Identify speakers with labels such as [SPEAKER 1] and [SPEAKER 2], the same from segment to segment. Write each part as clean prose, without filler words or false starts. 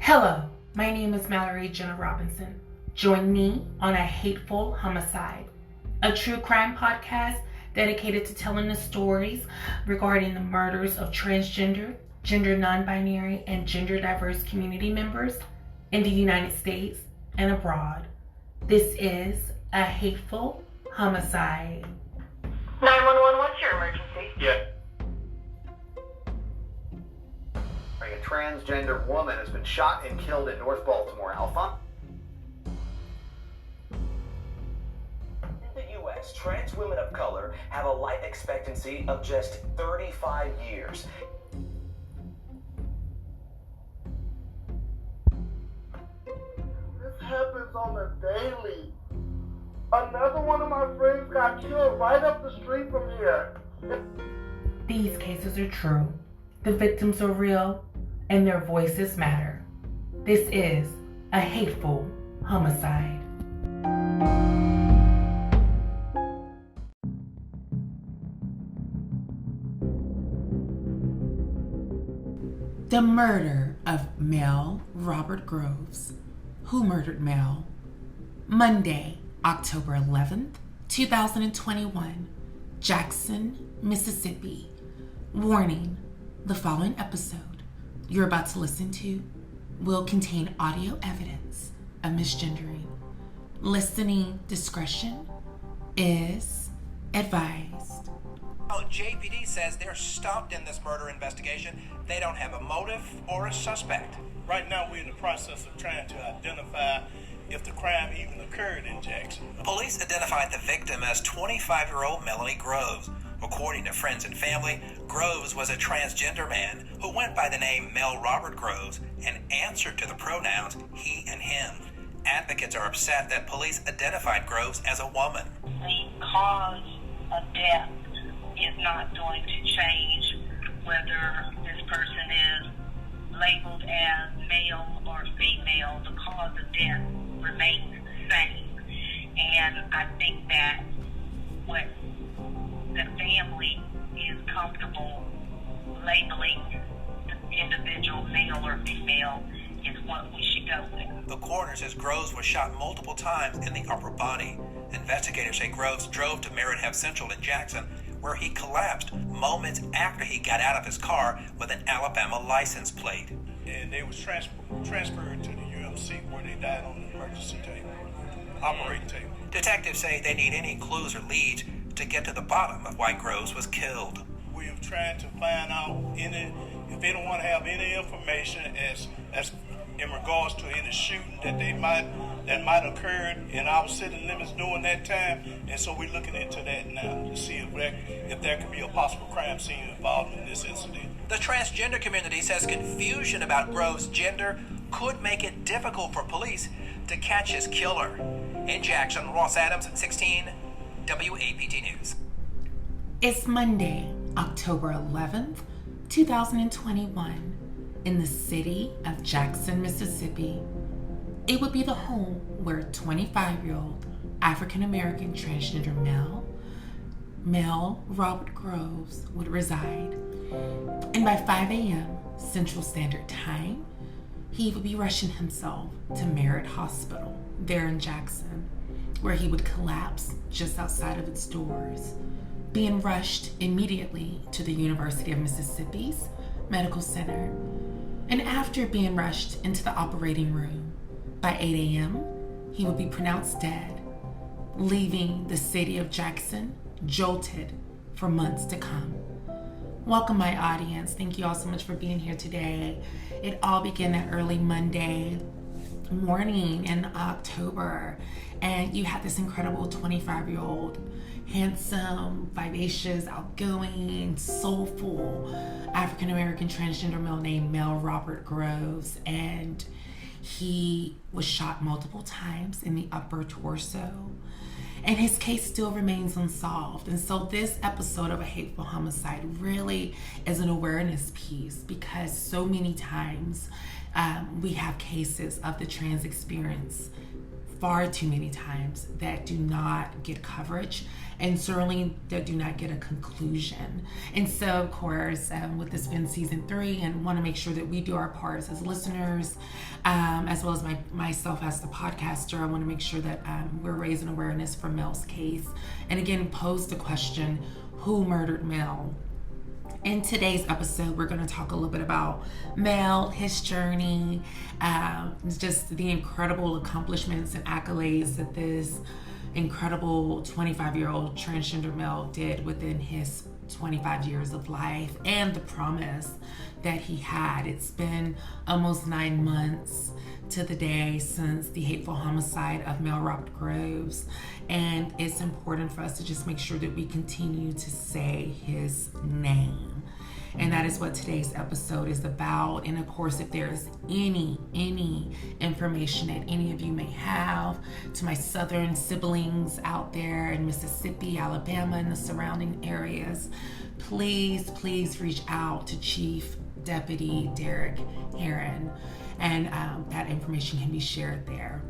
[SPEAKER 1] Hello, my name is Mallory Jenna Robinson. Join me on A Hateful Homicide, a true crime podcast dedicated to telling the stories regarding the murders of transgender, gender non-binary, and gender diverse community members in the United States and abroad. This is A Hateful Homicide.
[SPEAKER 2] 911, what's your emergency?
[SPEAKER 3] Yeah. A transgender woman has been shot and killed in North Baltimore. Alpha?
[SPEAKER 4] In the U.S., trans women of color have a life expectancy of just 35 years.
[SPEAKER 5] This happens on a daily. Another one of my friends got killed right up the street from here.
[SPEAKER 1] These cases are true. The victims are real, and their voices matter. This is A Hateful Homicide. The murder of Mel Robert Groves. Who murdered Mel? Monday, October 11th, 2021, Jackson, Mississippi. Warning, the following episode you're about to listen to will contain audio evidence of misgendering. Listening discretion is advised.
[SPEAKER 6] JPD says they're stumped in this murder investigation. They don't have a motive or a suspect.
[SPEAKER 7] Right now, we're in the process of trying to identify if the crime even occurred in Jackson.
[SPEAKER 6] Police identified the victim as 25-year-old Melanie Groves. According to friends and family, Groves was a transgender man who went by the name Mel Robert Groves and answered to the pronouns he and him. Advocates are upset that police identified Groves as a woman.
[SPEAKER 2] The cause of death is not going to change whether this person is labeled as male or female. The cause of death remains the same. And I think that what the family is comfortable labeling the individual male or female is what we should go with.
[SPEAKER 6] The coroner says Groves was shot multiple times in the upper body. Investigators say Groves drove to Murdered Central in Jackson, where he collapsed moments after he got out of his car with an Alabama license plate.
[SPEAKER 7] And they was transferred to the UMC where they died on the emergency table, operating table.
[SPEAKER 6] Detectives say they need any clues or leads to get to the bottom of why Groves was killed.
[SPEAKER 7] We are trying to find out if anyone have any information as in regards to any shooting that might occur in our city limits during that time, and so we're looking into that now to see if there could be a possible crime scene involved in this incident.
[SPEAKER 6] The transgender community says confusion about Groves' gender could make it difficult for police to catch his killer. In Jackson, Ross Adams, 16, WAPT News.
[SPEAKER 1] It's Monday, October 11th, 2021, in the city of Jackson, Mississippi. It would be the home where 25-year-old African-American transgender Mel Robert Groves would reside. And by 5 a.m. Central Standard Time, he would be rushing himself to Merritt Hospital there in Jackson, where he would collapse just outside of its doors, being rushed immediately to the University of Mississippi's Medical Center. And after being rushed into the operating room, by 8 a.m., he would be pronounced dead, leaving the city of Jackson jolted for months to come. Welcome, my audience. Thank you all so much for being here today. It all began that early Monday morning in October, and you had this incredible 25-year-old, handsome, vivacious, outgoing, soulful African-American transgender male named Mel Robert Groves, and he was shot multiple times in the upper torso, and his case still remains unsolved. And so this episode of A Hateful Homicide really is an awareness piece, because so many times we have cases of the trans experience far too many times that do not get coverage, and certainly that do not get a conclusion. And so, of course, with this being season 3, and want to make sure that we do our parts as listeners, as well as myself as the podcaster, I want to make sure that we're raising awareness for Mel's case. And again, pose the question, who murdered Mel? In today's episode, we're going to talk a little bit about Mel, his journey, just the incredible accomplishments and accolades that this incredible 25-year-old transgender male did within his 25 years of life, and the promise that he had. It's been almost 9 months to the day since the hateful homicide of Mel Robert Groves, and it's important for us to just make sure that we continue to say his name. And that is what today's episode is about. And of course, if there's any information that any of you may have, to my southern siblings out there in Mississippi, Alabama, and the surrounding areas, please reach out to Chief Deputy Derek Heron, and that information can be shared there.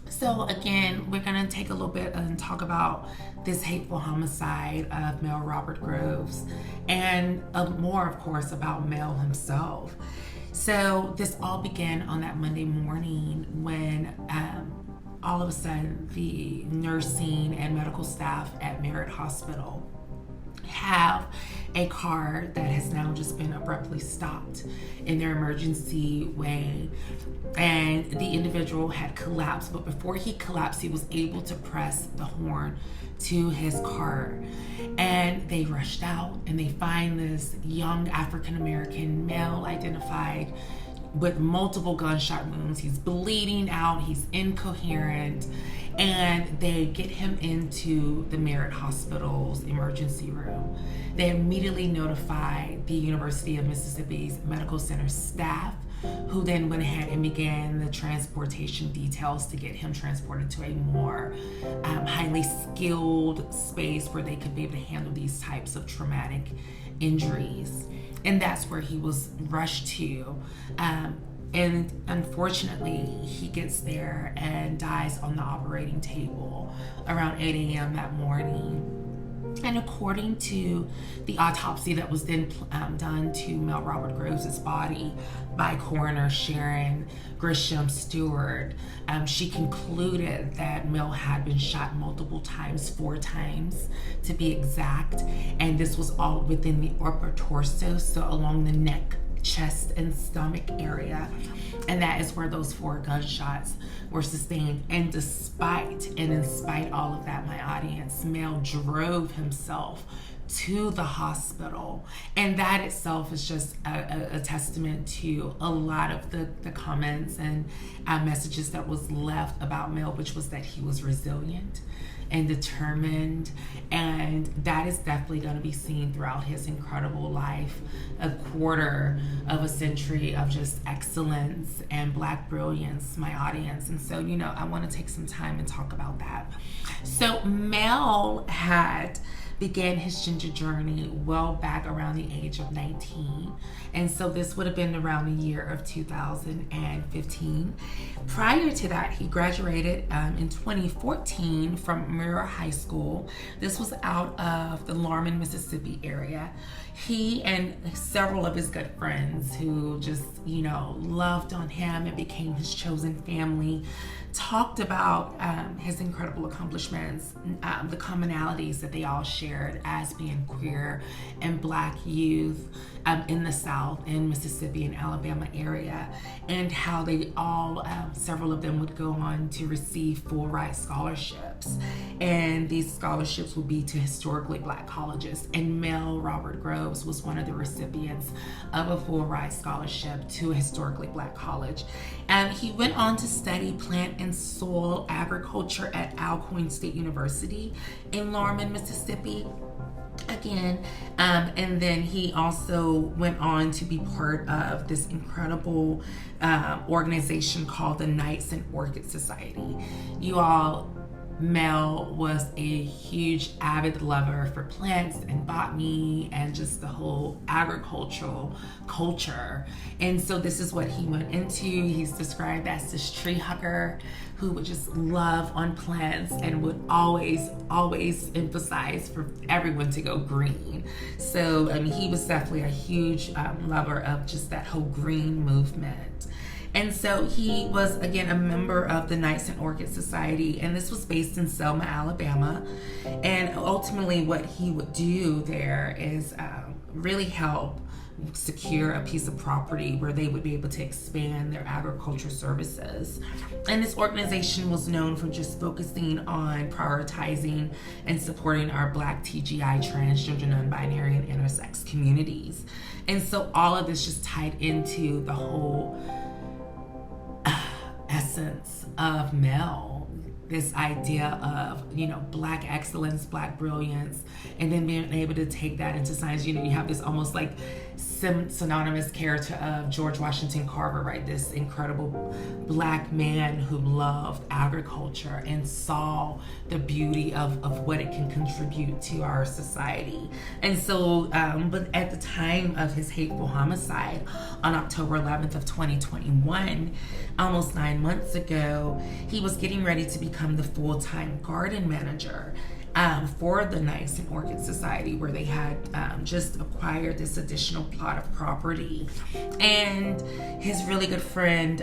[SPEAKER 1] So again, we're going to take a little bit and talk about this hateful homicide of Mel Robert Groves, and more, of course, about Mel himself. So this all began on that Monday morning when all of a sudden the nursing and medical staff at Merritt Hospital have a car that has now just been abruptly stopped in their emergency way, and the individual had collapsed, but before he collapsed, he was able to press the horn to his car, and they rushed out and they find this young African-American male identified with multiple gunshot wounds. He's bleeding out, he's incoherent, and they get him into the Merritt Hospital's emergency room. They immediately notify the University of Mississippi's medical center staff, who then went ahead and began the transportation details to get him transported to a more highly skilled space where they could be able to handle these types of traumatic injuries. And that's where he was rushed to. And unfortunately, he gets there and dies on the operating table around 8 a.m. that morning. And according to the autopsy that was then done to Mel Robert Groves' body by coroner Sharon Grisham Stewart, she concluded that Mel had been shot multiple times, 4 times to be exact, and this was all within the upper torso, so along the neck, chest, and stomach area, and that is where those 4 gunshots were sustained. And in spite all of that, my audience, Mel drove himself to the hospital, and that itself is just a testament to a lot of the comments and messages that was left about Mel, which was that he was resilient and determined, and that is definitely going to be seen throughout his incredible life, a quarter of a century of just excellence and Black brilliance, my audience. And so, I want to take some time and talk about that. So Mel had began his ginger journey well back around the age of 19. And so this would have been around the year of 2015. Prior to that, he graduated in 2014 from Murrah High School. This was out of the Larman, Mississippi area. He and several of his good friends who just, loved on him and became his chosen family, talked about his incredible accomplishments, the commonalities that they all shared as being queer and Black youth in the South, in Mississippi and Alabama area, and how they all, several of them would go on to receive full ride scholarships. And these scholarships would be to historically Black colleges. And Mel Robert Groves was one of the recipients of a full ride scholarship to a historically Black college. And he went on to study plant and soil agriculture at Alcorn State University in Larman, Mississippi. Again, and then he also went on to be part of this incredible organization called the Knights and Orchid Society. Mel was a huge avid lover for plants and botany and just the whole agricultural culture. And so this is what he went into. He's described as this tree hugger who would just love on plants and would always emphasize for everyone to go green. So, I mean, he was definitely a huge lover of just that whole green movement. And so he was, again, a member of the Knights and Orchid Society, and this was based in Selma, Alabama. And ultimately what he would do there is really help secure a piece of property where they would be able to expand their agriculture services. And this organization was known for just focusing on prioritizing and supporting our Black, TGI, transgender, non-binary, and intersex communities. And so all of this just tied into the whole essence of Mel, this idea of, you know, Black excellence, Black brilliance, and then being able to take that into science. You know, you have this almost like synonymous character of George Washington Carver, right? This incredible Black man who loved agriculture and saw the beauty of what it can contribute to our society. And so, but at the time of his hateful homicide on October 11th of 2021, almost 9 months ago, he was getting ready to become the full-time garden manager for the Knights and Orchid Society, where they had just acquired this additional plot of property. And his really good friend,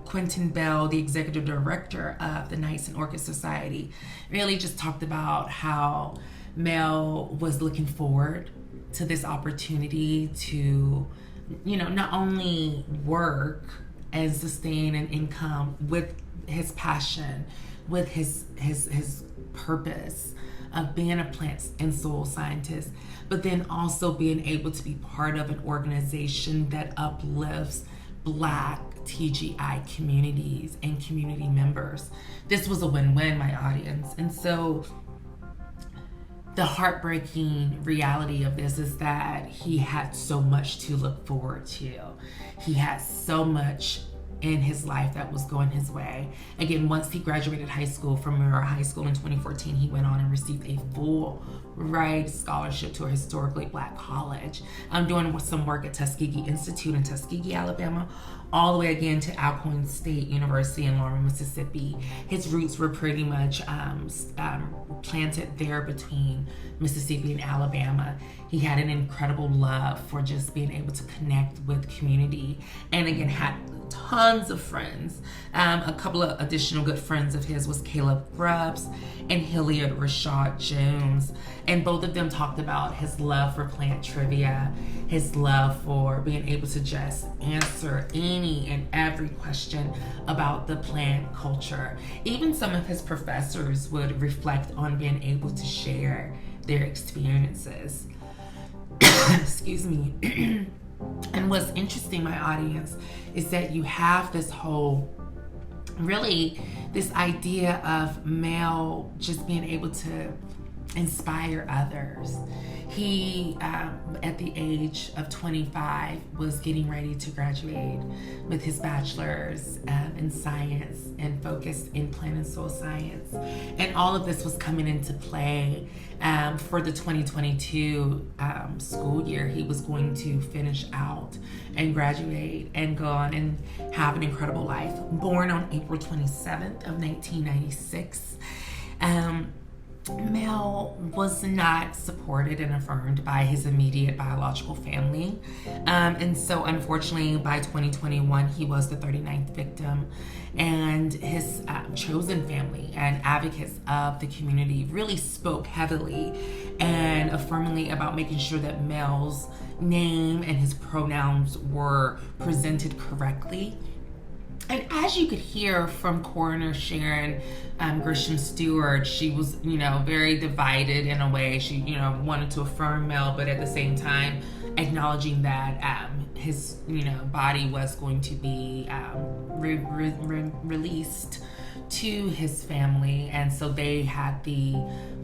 [SPEAKER 1] Quentin Bell, the executive director of the Knights and Orchid Society, really just talked about how Mel was looking forward to this opportunity to, you know, not only work and sustain an income with his passion, with his purpose of being a plant and soil scientist, but then also being able to be part of an organization that uplifts Black TGI communities and community members. This was a win-win, my audience. And so the heartbreaking reality of this is that he had so much to look forward to. He had so much in his life that was going his way. Again, once he graduated high school from Murray High School in 2014, he went on and received a full ride scholarship to a historically Black college. I'm doing some work at Tuskegee Institute in Tuskegee, Alabama, all the way again to Alcorn State University in Lawrence, Mississippi. His roots were pretty much planted there between Mississippi and Alabama. He had an incredible love for just being able to connect with community, and again had tons of friends. A couple of additional good friends of his was Caleb Grubbs and Hilliard Rashad Jones, and both of them talked about his love for plant trivia, his love for being able to just answer any and every question about the plant culture. Even some of his professors would reflect on being able to share their experiences. Excuse me. And what's interesting, my audience, is that you have this whole, really, this idea of Mel just being able to inspire others. He, at the age of 25, was getting ready to graduate with his bachelor's in science and focused in plant and soil science. And all of this was coming into play for the 2022 school year. He was going to finish out and graduate and go on and have an incredible life. Born on April 27th of 1996. Mel was not supported and affirmed by his immediate biological family. And so unfortunately by 2021, he was the 39th victim, and his chosen family and advocates of the community really spoke heavily and affirmingly about making sure that Mel's name and his pronouns were presented correctly. And as you could hear from Coroner Sharon Grisham Stewart, she was, very divided in a way. She, wanted to affirm Mel, but at the same time acknowledging that his, body was going to be released to his family. And so they had the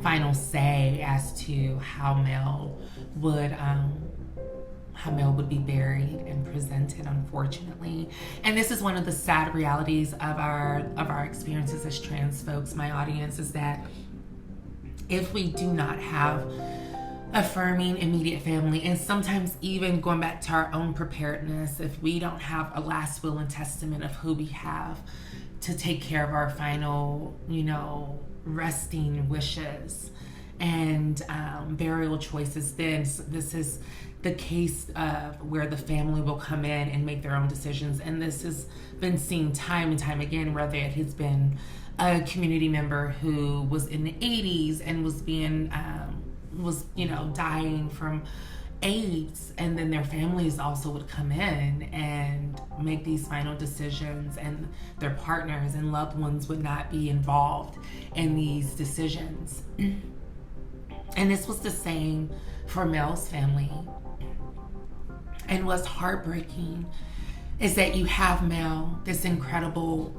[SPEAKER 1] final say as to how Mel would be buried and presented, unfortunately. And this is one of the sad realities of our experiences as trans folks, my audience, is that if we do not have affirming immediate family, and sometimes even going back to our own preparedness if we don't have a last will and testament of who we have to take care of our final, resting wishes and burial choices. Then this is the case of where the family will come in and make their own decisions, and this has been seen time and time again, whether it has been a community member who was in the 80s and was being dying from AIDS, and then their families also would come in and make these final decisions, and their partners and loved ones would not be involved in these decisions. And this was the same for Mel's family. And what's heartbreaking is that you have Mel, this incredible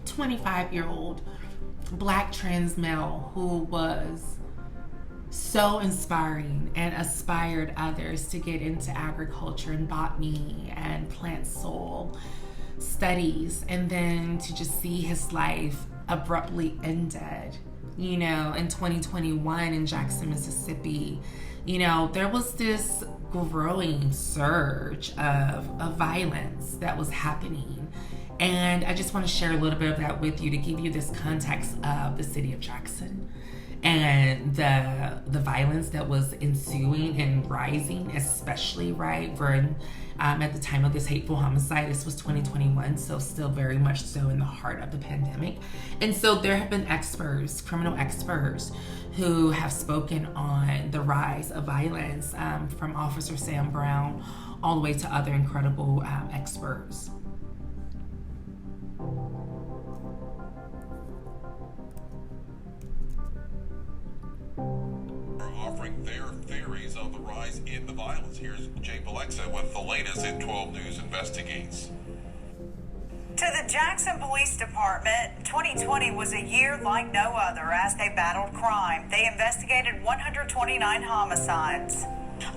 [SPEAKER 1] 25-year-old Black trans male who was so inspiring and aspired others to get into agriculture and botany and plant soil studies, and then to just see his life abruptly ended, in 2021 in Jackson, Mississippi. There was this growing surge of violence that was happening. And I just want to share a little bit of that with you to give you this context of the city of Jackson and the violence that was ensuing and rising, especially at the time of this hateful homicide. This was 2021, so still very much so in the heart of the pandemic. And so there have been criminal experts, who have spoken on the rise of violence, from Officer Sam Brown all the way to other incredible experts.
[SPEAKER 8] Offering their theories on the rise in the violence. Here's Jay Balexa with the latest in 12 News Investigates.
[SPEAKER 9] To the Jackson Police Department, 2020 was a year like no other as they battled crime. They investigated 129 homicides.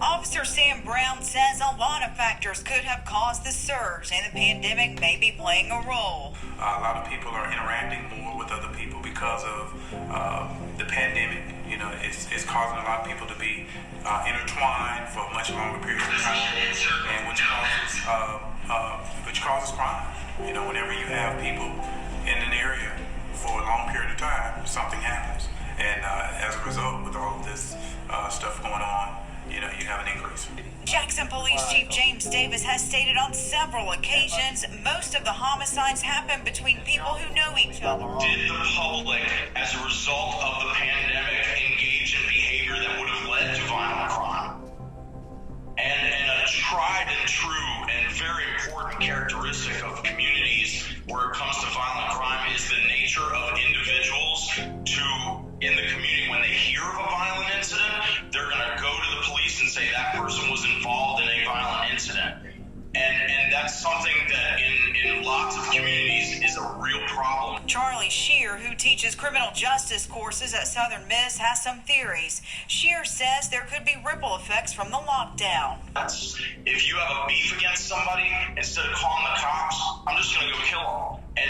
[SPEAKER 9] Officer Sam Brown says a lot of factors could have caused the surge, and the pandemic may be playing a role.
[SPEAKER 10] A lot of people are interacting more with other people because of the pandemic. It's causing a lot of people to be intertwined for much longer periods of time, and which causes crime. Whenever you have people in an area for a long period of time, something happens, and as a result, with all of this stuff going on, you have an increase.
[SPEAKER 9] Jackson Police Chief James Davis has stated on several occasions most of the homicides happen between people who know each other.
[SPEAKER 11] Did the public, as a result of the pandemic, engage in behavior that would have led to violent crime? And a tried and true and very important characteristic of communities where it comes to violent crime is the nature of individuals in the community. When they hear of a violent incident, they're going to go to the police and say that person was involved in a violent incident. And that's something that in lots of communities is a real problem.
[SPEAKER 9] Charlie Shear, who teaches criminal justice courses at Southern Miss, has some theories. Shear says there could be ripple effects from the lockdown.
[SPEAKER 11] If you have a beef against somebody, instead of calling the cops, I'm just going to go kill them. And,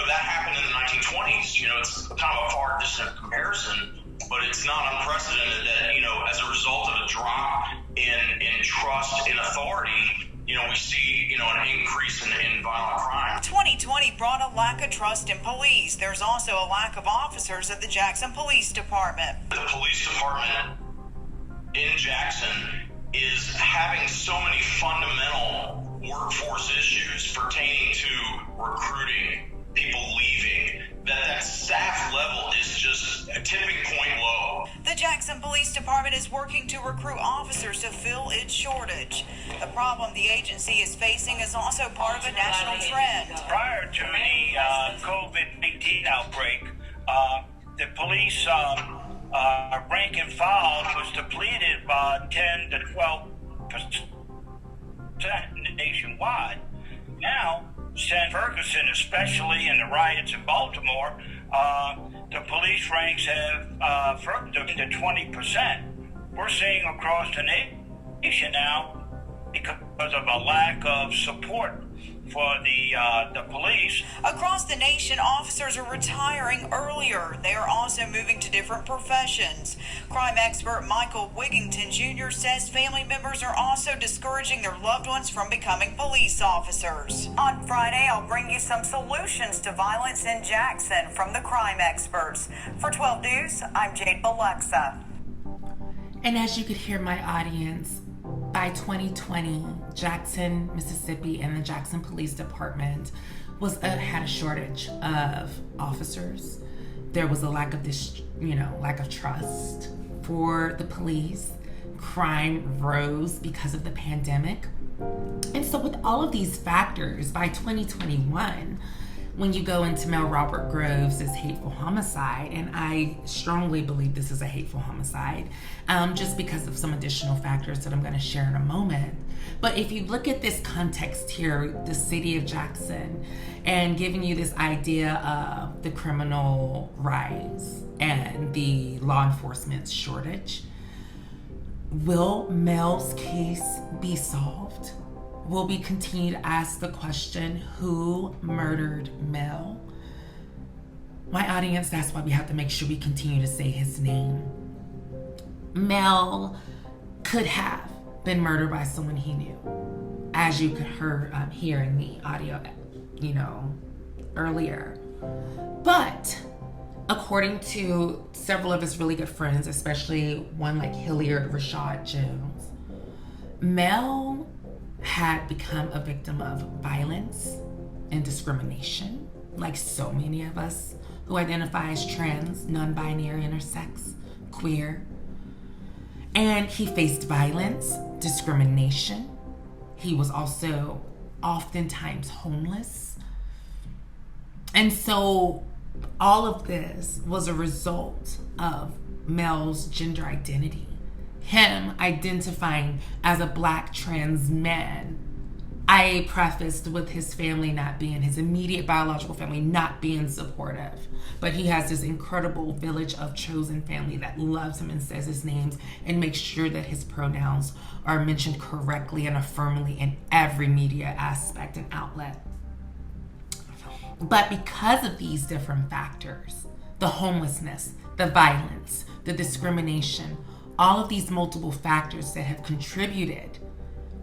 [SPEAKER 11] that happened in the 1920s. It's kind of a far distant comparison, but it's not unprecedented that, as a result of a drop in trust in authority, we see, an increase in violent crime.
[SPEAKER 9] 2020 brought a lack of trust in police. There's also a lack of officers at the Jackson Police Department.
[SPEAKER 11] The police department in Jackson is having so many fundamental workforce issues pertaining to recruiting, people leaving, that staff level is just a tipping point low.
[SPEAKER 9] The Jackson Police Department is working to recruit officers to fill its shortage. The problem the agency is facing is also part of a national trend.
[SPEAKER 12] Prior to the COVID-19 outbreak, the police rank and file was depleted by 10 to 12% nationwide. Now, San Ferguson, especially in the riots in Baltimore, the police ranks have further to 20%. We're seeing across the nation now, because of a lack of support for the police.
[SPEAKER 9] Across the nation, officers are retiring earlier. They are also moving to different professions. Crime expert Michael Wigington Jr. says family members are also discouraging their loved ones from becoming police officers. On Friday, I'll bring you some solutions to violence in Jackson from the crime experts. For 12 News, I'm Jade Balexa.
[SPEAKER 1] And as you could hear my audience, by 2020, Jackson, Mississippi, and the Jackson Police Department had a shortage of officers. There was a lack of trust for the police. Crime rose because of the pandemic. And so with all of these factors, by 2021, when you go into Mel Robert Groves' Hateful Homicide, and I strongly believe this is a hateful homicide, just because of some additional factors that I'm going to share in a moment. But if you look at this context here, the city of Jackson, and giving you this idea of the criminal rise and the law enforcement shortage, will Mel's case be solved? Will we continue to ask the question, who murdered Mel? My audience, that's why we have to make sure we continue to say his name. Mel could have been murdered by someone he knew, as you could hear in the audio, earlier. But according to several of his really good friends, especially one like Hilliard Rashad Jones, Mel had become a victim of violence and discrimination, like so many of us who identify as trans, non-binary, intersex, queer. And he faced violence, discrimination. He was also oftentimes homeless. And so all of this was a result of Mel's gender identity. Him identifying as a Black trans man. I prefaced with his family not being, his immediate biological family not being supportive. But he has this incredible village of chosen family that loves him and says his names and makes sure that his pronouns are mentioned correctly and affirmingly in every media aspect and outlet. But because of these different factors, the homelessness, the violence, the discrimination, all of these multiple factors that have contributed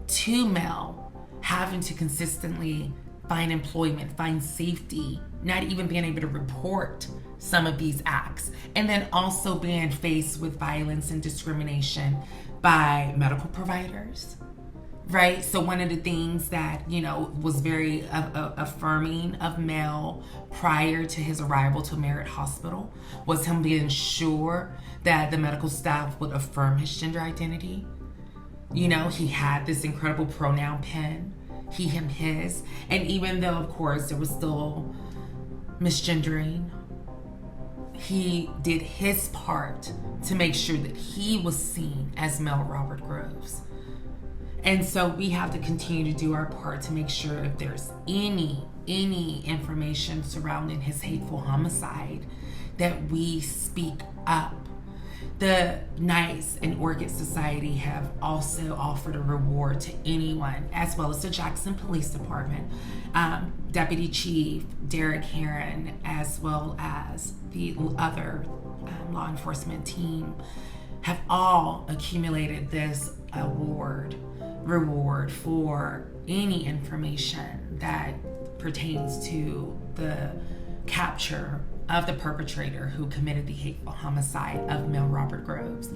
[SPEAKER 1] to Mel having to consistently find employment, find safety, not even being able to report some of these acts, and then also being faced with violence and discrimination by medical providers, right? So one of the things that, was very affirming of Mel prior to his arrival to Merritt Hospital was him being sure that the medical staff would affirm his gender identity. He had this incredible pronoun pen, he, him, his. And even though, of course, there was still misgendering, he did his part to make sure that he was seen as Mel Robert Groves. And so we have to continue to do our part to make sure if there's any information surrounding his hateful homicide, that we speak up. The NICE and Orchid Society have also offered a reward to anyone, as well as the Jackson Police Department. Deputy Chief Derek Heron, as well as the other law enforcement team, have all accumulated this reward for any information that pertains to the capture of the perpetrator who committed the hateful homicide of Mel Robert Groves.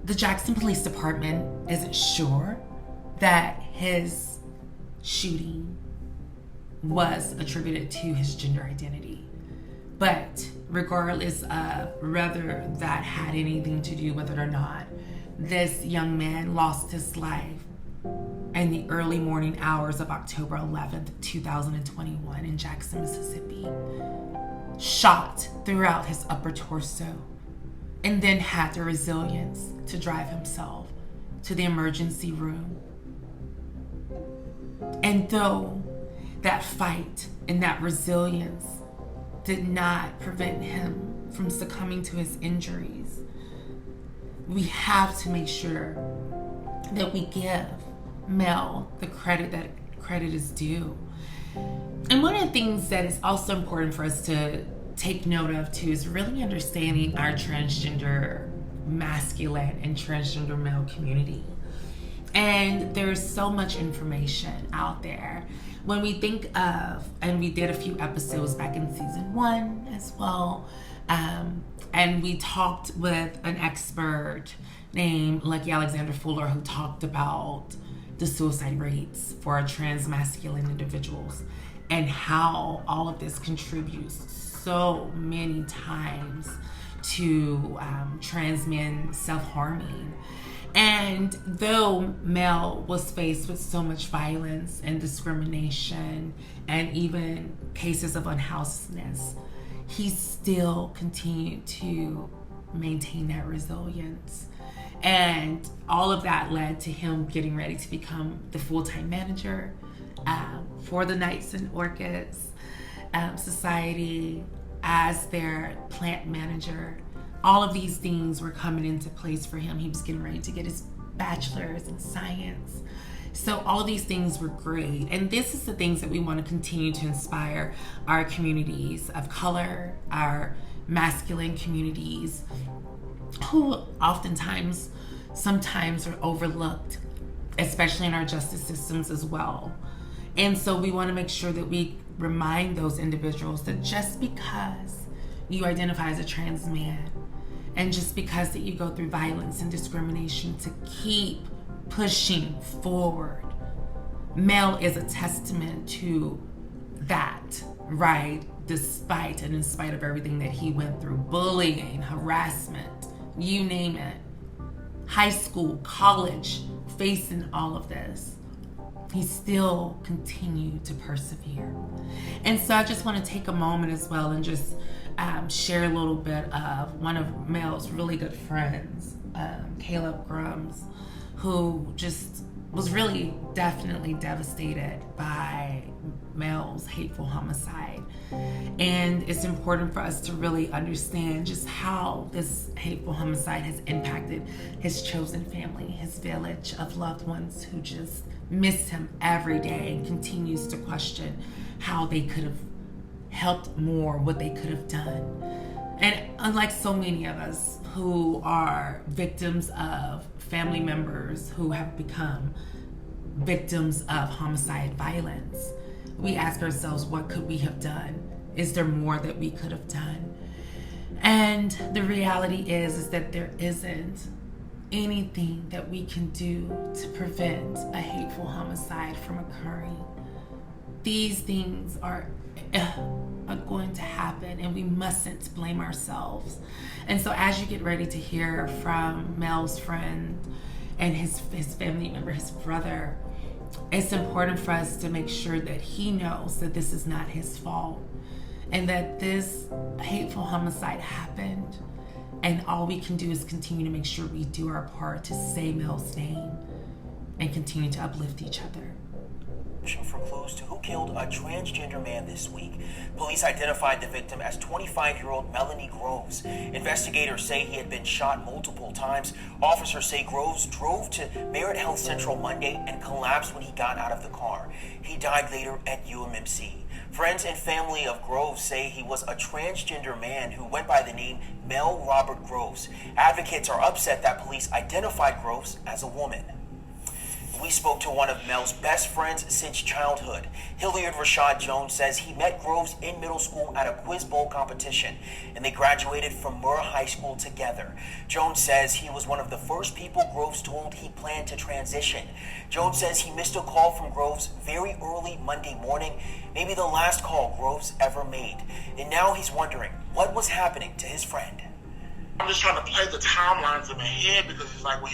[SPEAKER 1] The Jackson Police Department isn't sure that his shooting was attributed to his gender identity. But regardless of whether that had anything to do with it or not, this young man lost his life in the early morning hours of October 11th, 2021 in Jackson, Mississippi. Shot throughout his upper torso, and then had the resilience to drive himself to the emergency room. And though that fight and that resilience did not prevent him from succumbing to his injuries, we have to make sure that we give Mel the credit that credit is due. And one of the things that is also important for us to take note of too is really understanding our transgender masculine and transgender male community. And there's so much information out there. When we think of, and we did a few episodes back in season 1 as well, and we talked with an expert named Lucky Alexander Fuller who talked about the suicide rates for trans masculine individuals and how all of this contributes so many times to trans men self-harming. And though Mel was faced with so much violence and discrimination and even cases of unhousedness, he still continued to maintain that resilience. And all of that led to him getting ready to become the full-time manager for the Knights and Orchids Society, as their plant manager. All of these things were coming into place for him. He was getting ready to get his bachelor's in science. So all of these things were great. And this is the things that we want to continue to inspire our communities of color, our masculine communities, who oftentimes, sometimes are overlooked, especially in our justice systems as well. And so we want to make sure that we remind those individuals that just because you identify as a trans man, and just because that you go through violence and discrimination, to keep pushing forward. Mel is a testament to that, right? Despite and in spite of everything that he went through, bullying, harassment, you name it, high school, college, facing all of this, he still continued to persevere. And so I just want to take a moment as well and just share a little bit of one of Mel's really good friends, Caleb Grums, who just was really definitely devastated by Mel's hateful homicide. And it's important for us to really understand just how this hateful homicide has impacted his chosen family, his village of loved ones who just miss him every day and continues to question how they could have helped more, what they could have done. And unlike so many of us who are victims of family members who have become victims of homicide violence, we ask ourselves, what could we have done? Is there more that we could have done? And the reality is that there isn't anything that we can do to prevent a hateful homicide from occurring. These things are going to happen, and we mustn't blame ourselves. And so as you get ready to hear from Mel's friend and his family member, his brother, it's important for us to make sure that he knows that this is not his fault and that this hateful homicide happened, and all we can do is continue to make sure we do our part to say Mel's name and continue to uplift each other.
[SPEAKER 13] For clues to who killed a transgender man this week. Police identified the victim as 25-year-old Melanie Groves. Investigators say he had been shot multiple times. Officers say Groves drove to Merritt Health Central Monday and collapsed when he got out of the car. He died later at UMMC. Friends and family of Groves say he was a transgender man who went by the name Mel Robert Groves. Advocates are upset that police identified Groves as a woman. We spoke to one of Mel's best friends since childhood. Hilliard Rashad Jones says he met Groves in middle school at a quiz bowl competition, and they graduated from Murrah High School together. Jones says he was one of the first people Groves told he planned to transition. Jones says he missed a call from Groves very early Monday morning, maybe the last call Groves ever made. And now he's wondering what was happening to his friend.
[SPEAKER 14] I'm just trying to play the timelines in my head, because it's like when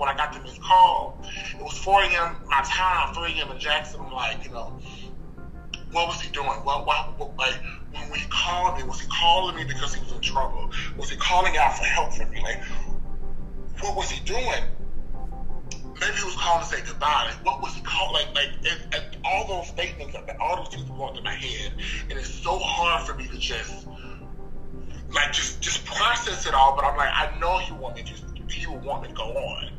[SPEAKER 14] I got the missed call, it was 4 a.m. my time, 3 a.m. in Jackson. I'm like, what was he doing? Like, when he called me, was he calling me because he was in trouble? Was he calling out for help for me? Like, what was he doing? Maybe he was calling to say goodbye. Like, what was he calling? And all those statements, all those things were going through my head, and it's so hard for me to just process it all. But I'm like, I know he would want me to go on.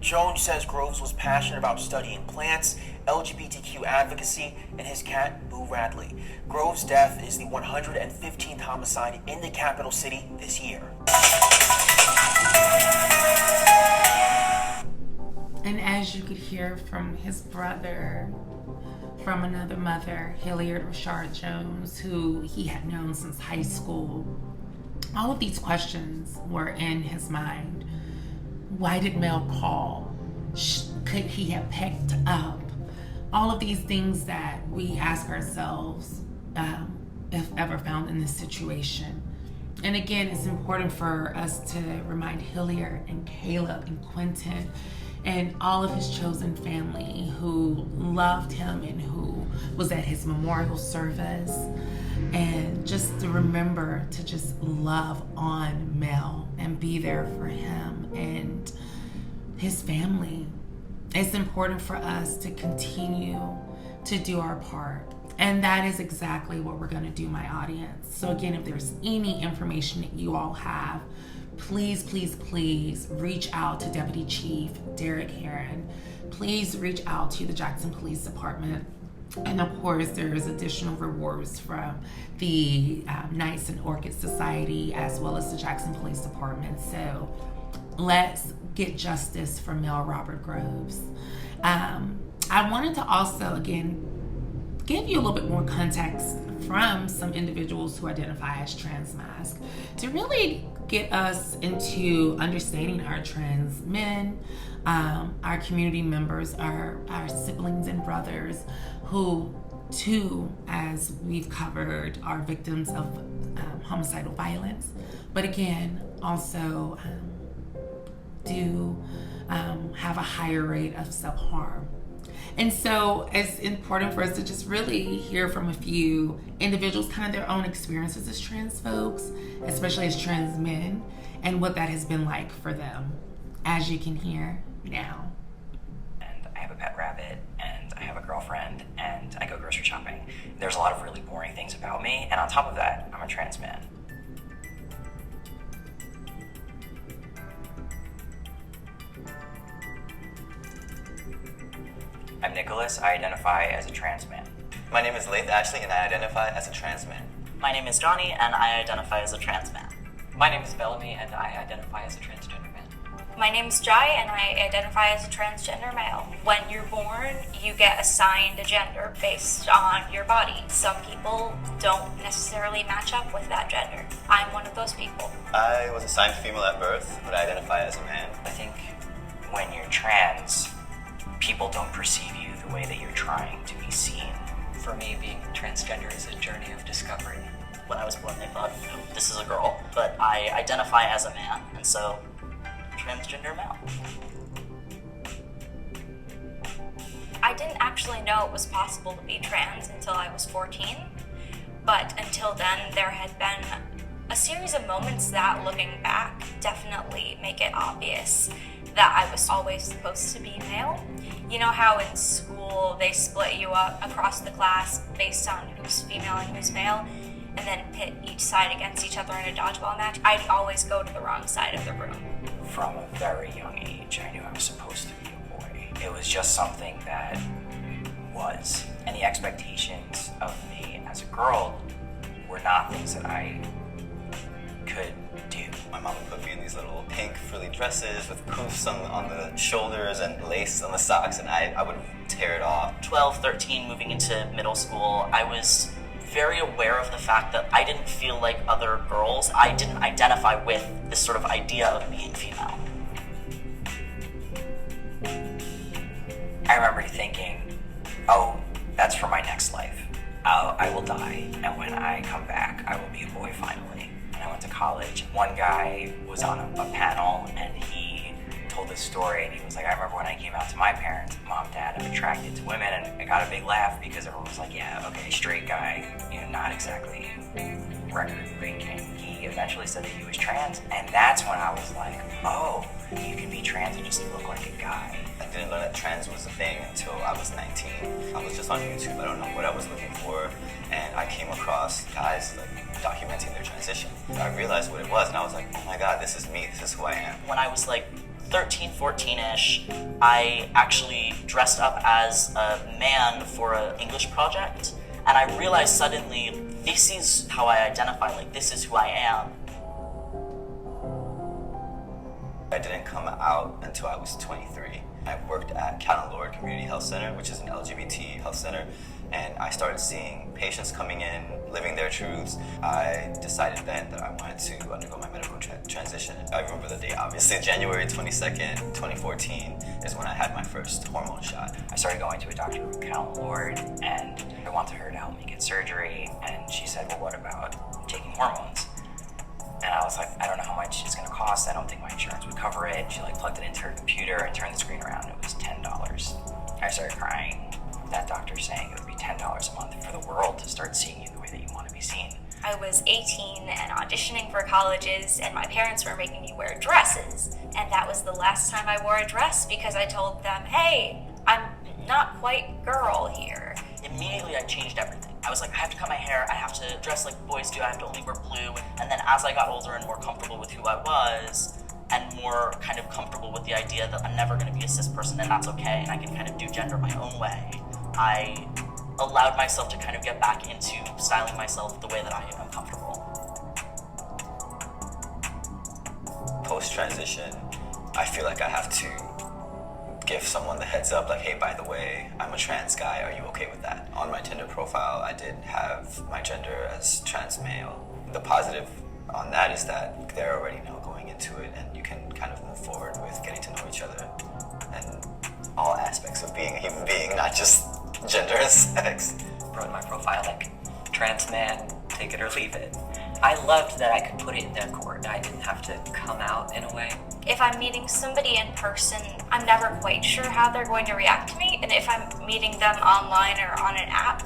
[SPEAKER 13] Jones says Groves was passionate about studying plants, LGBTQ advocacy, and his cat, Boo Radley. Groves' death is the 115th homicide in the capital city this year.
[SPEAKER 1] And as you could hear from his brother, from another mother, Hilliard Rashard Jones, who he had known since high school, all of these questions were in his mind. Why did Mel call? Could he have picked up? All of these things that we ask ourselves if ever found in this situation. And again, it's important for us to remind Hilliard and Caleb and Quentin and all of his chosen family who loved him and who was at his memorial service. And just to remember to just love on Mel and be there for him and his family. It's important for us to continue to do our part. And that is exactly what we're going to do, my audience. So again, if there's any information that you all have, please, please, please reach out to Deputy Chief Derek Heron. Please reach out to the Jackson Police Department. And of course, there's additional rewards from the Knights and Orchid Society as well as the Jackson Police Department. So let's get justice for Mel Robert Groves. I wanted to also, again, give you a little bit more context from some individuals who identify as transmasc to really get us into understanding our trans men, our community members, our siblings and brothers who, too, as we've covered, are victims of homicidal violence, but again, also do have a higher rate of self-harm. And so it's important for us to just really hear from a few individuals, kind of their own experiences as trans folks, especially as trans men, and what that has been like for them, as you can hear now.
[SPEAKER 15] And I have a pet rabbit, and I have a girlfriend, and I go grocery shopping. There's a lot of really boring things about me, and on top of that, I'm a trans man. I'm Nicholas. I identify as a trans man.
[SPEAKER 16] My name is Laith Ashley, and I identify as a trans man.
[SPEAKER 17] My name is Johnny, and I identify as a trans man.
[SPEAKER 18] My name is Bellamy, and I identify as a transgender man.
[SPEAKER 19] My name is Jai, and I identify as a transgender male. When you're born, you get assigned a gender based on your body. Some people don't necessarily match up with that gender. I'm one of those people.
[SPEAKER 16] I was assigned female at birth, but I identify as a man.
[SPEAKER 15] I think when you're trans, people don't perceive you the way that you're trying to be seen.
[SPEAKER 18] For me, being transgender is a journey of discovery.
[SPEAKER 17] When I was born, they thought, this is a girl, but I identify as a man, and so transgender male.
[SPEAKER 19] I didn't actually know it was possible to be trans until I was 14, but until then, there had been a series of moments that, looking back, definitely make it obvious that I was always supposed to be male. You know how in school they split you up across the class based on who's female and who's male, and then pit each side against each other in a dodgeball match? I'd always go to the wrong side of the room.
[SPEAKER 15] From a very young age, I knew I was supposed to be a boy. It was just something that was, and the expectations of me as a girl were not things that I could do.
[SPEAKER 16] My mom would put me in these little pink frilly dresses with poofs on the shoulders and lace on the socks, and I would tear it off.
[SPEAKER 17] 12, 13, moving into middle school, I was very aware of the fact that I didn't feel like other girls. I didn't identify with this sort of idea of being female.
[SPEAKER 15] I remember thinking, oh, that's for my next life. I will die, and when I come back, I will be a boy finally. And I went to college. One guy was on a panel, and he told this story, and he was like, I remember when I came out to my parents, Mom, Dad, I'm attracted to women, and I got a big laugh because everyone was like, yeah, okay, straight guy, not exactly record-breaking. He eventually said that he was trans, and that's when I was like, oh, you can be trans and just look like a guy.
[SPEAKER 16] I didn't know that trans was a thing until I was 19. I was just on YouTube, I don't know what I was looking for, and I came across guys documenting their transition. I realized what it was, and I was like, oh my god, this is me, this is who I am.
[SPEAKER 17] When I was 13, 14-ish, I actually dressed up as a man for an English project, and I realized suddenly, this is how I identify, like, this is who I am.
[SPEAKER 16] I didn't come out until I was 23. I worked at Callan-Lord Community Health Center, which is an LGBT health center, and I started seeing patients coming in, living their truths. I decided then that I wanted to undergo my medical transition. I remember the date, obviously, January 22nd, 2014 is when I had my first hormone shot.
[SPEAKER 18] I started going to a doctor from Callan-Lord, and I wanted her to help me get surgery, and she said, well, what about taking hormones? And I was like, I don't know how much it's gonna cost. I don't think my insurance would cover it. She like plugged it into her computer and turned the screen around. It was $10. I started crying. That doctor saying it would be $10 a month for the world to start seeing you the way that you want to be seen.
[SPEAKER 19] I was 18 and auditioning for colleges, and my parents were making me wear dresses. And that was the last time I wore a dress because I told them, hey, I'm not quite girl here.
[SPEAKER 17] Immediately I changed everything. I was like, I have to cut my hair, I have to dress like boys do, I have to only wear blue. And then as I got older and more comfortable with who I was, and more kind of comfortable with the idea that I'm never going to be a cis person and that's okay, and I can kind of do gender my own way, I allowed myself to kind of get back into styling myself the way that I am comfortable.
[SPEAKER 16] Post-transition, I feel like I have to give someone the heads up, like, hey, by the way, I'm a trans guy, are you okay with that? On my Tinder profile, I did have my gender as trans male. The positive on that is that they're already now going into it, and you can kind of move forward with getting to know each other and all aspects of being a human being, not just gender and sex.
[SPEAKER 18] Wrote in my profile, like, trans man, take it or leave it. I loved that I could put it in their court. I didn't have to come out in a way.
[SPEAKER 19] If I'm meeting somebody in person, I'm never quite sure how they're going to react to me. And if I'm meeting them online or on an app,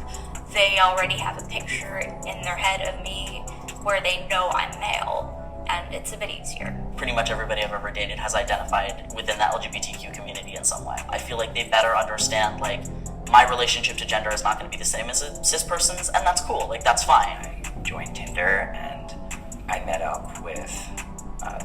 [SPEAKER 19] they already have a picture in their head of me where they know I'm male. And it's a bit easier.
[SPEAKER 17] Pretty much everybody I've ever dated has identified within the LGBTQ community in some way. I feel like they better understand, like, my relationship to gender is not going to be the same as a cis person's, and that's cool, like, that's fine.
[SPEAKER 18] I joined Tinder, and I met up with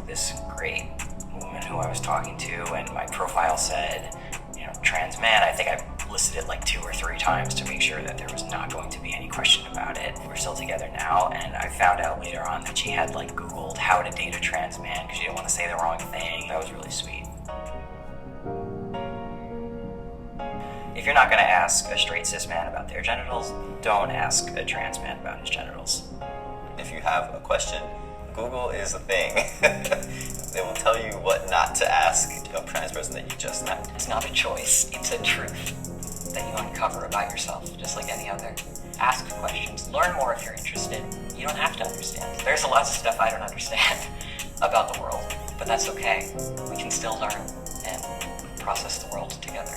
[SPEAKER 18] this great woman who I was talking to, and my profile said, you know, trans man. I think I listed it like 2 or 3 times to make sure that there was not going to be any question about it. We're still together now, and I found out later on that she had like Googled how to date a trans man because she didn't want to say the wrong thing. That was really sweet. If you're not going to ask a straight cis man about their genitals, don't ask a trans man about his genitals.
[SPEAKER 16] If you have a question, Google is a thing. They will tell you what not to ask a trans person that you just met.
[SPEAKER 18] It's not a choice, it's a truth that you uncover about yourself, just like any other. Ask questions, learn more if you're interested. You don't have to understand. There's a lot of stuff I don't understand about the world, but that's okay. We can still learn and process the world together.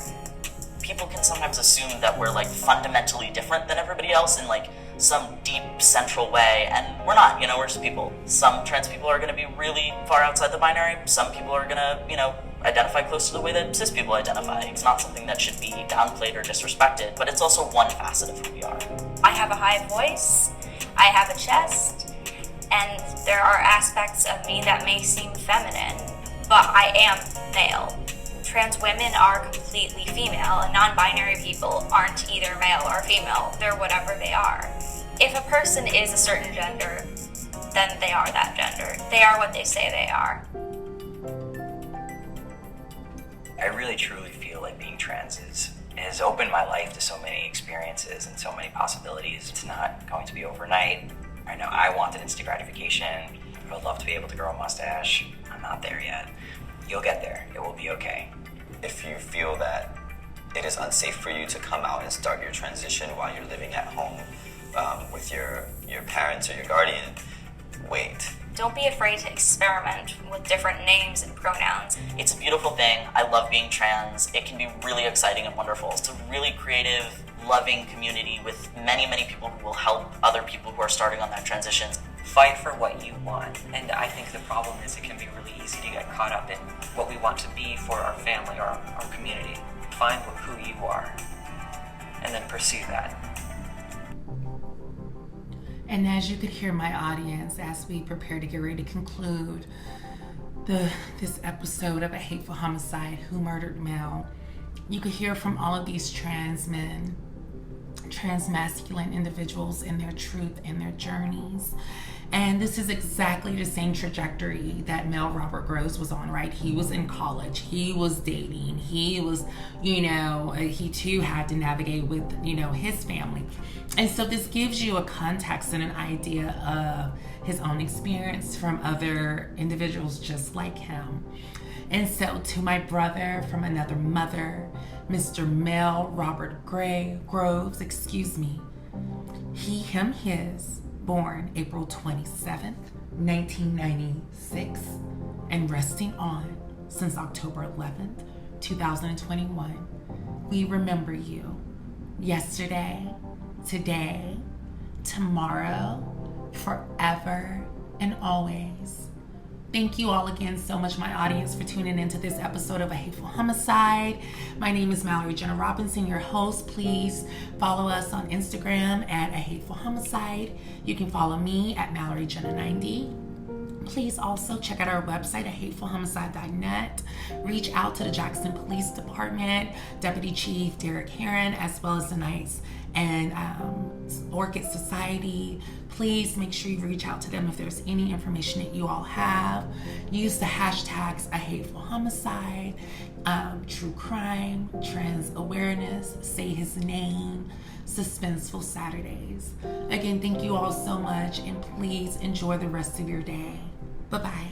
[SPEAKER 17] People can sometimes assume that we're like fundamentally different than everybody else in like some deep central way, and we're not, you know, we're just people. Some trans people are going to be really far outside the binary. Some people are going to, you know, identify close to the way that cis people identify. It's not something that should be downplayed or disrespected, but it's also one facet of who we are.
[SPEAKER 19] I have a high voice, I have a chest, and there are aspects of me that may seem feminine, but I am male. Trans women are completely female, and non-binary people aren't either male or female. They're whatever they are. If a person is a certain gender, then they are that gender. They are what they say they are.
[SPEAKER 18] I really truly feel like being trans has opened my life to so many experiences and so many possibilities. It's not going to be overnight. I know I wanted instant gratification. I would love to be able to grow a mustache. I'm not there yet. You'll get there. It will be okay.
[SPEAKER 16] If you feel that it is unsafe for you to come out and start your transition while you're living at home with your parents or your guardian, wait.
[SPEAKER 19] Don't be afraid to experiment with different names and pronouns.
[SPEAKER 17] It's a beautiful thing. I love being trans. It can be really exciting and wonderful. It's a really creative, loving community with many, many people who will help other people who are starting on that transition.
[SPEAKER 18] Fight for what you want. And I think the problem is it can be really easy to get caught up in what we want to be for our family or our community. Find who you are and then pursue that.
[SPEAKER 1] And as you could hear my audience, as we prepare to get ready to conclude, this episode of A Hateful Homicide, Who Murdered Mel, you could hear from all of these trans men, trans masculine individuals in their truth and their journeys. And this is exactly the same trajectory that Mel Robert Groves was on, right? He was in college, he was dating, he was, he too had to navigate with, his family. And so this gives you a context and an idea of his own experience from other individuals just like him. And so to my brother from another mother, Mr. Mel Robert Groves, he, him, his, born April 27th, 1996, and resting on since October 11th, 2021. We remember you yesterday, today, tomorrow, forever, and always. Thank you all again so much, my audience, for tuning into this episode of A Hateful Homicide. My name is Mallory Jenna Robinson, your host. Please follow us on Instagram at A Hateful Homicide. You can follow me at MalloryJenna90. Please also check out our website at hatefulhomicide.net. Reach out to the Jackson Police Department, Deputy Chief Derek Heron, as well as the Knights and Orchid Society. Please make sure you reach out to them if there's any information that you all have. Use the hashtags A Hateful Homicide, True Crime, Trans Awareness, Say His Name, Suspenseful Saturdays. Again, thank you all so much, and please enjoy the rest of your day. Bye-bye.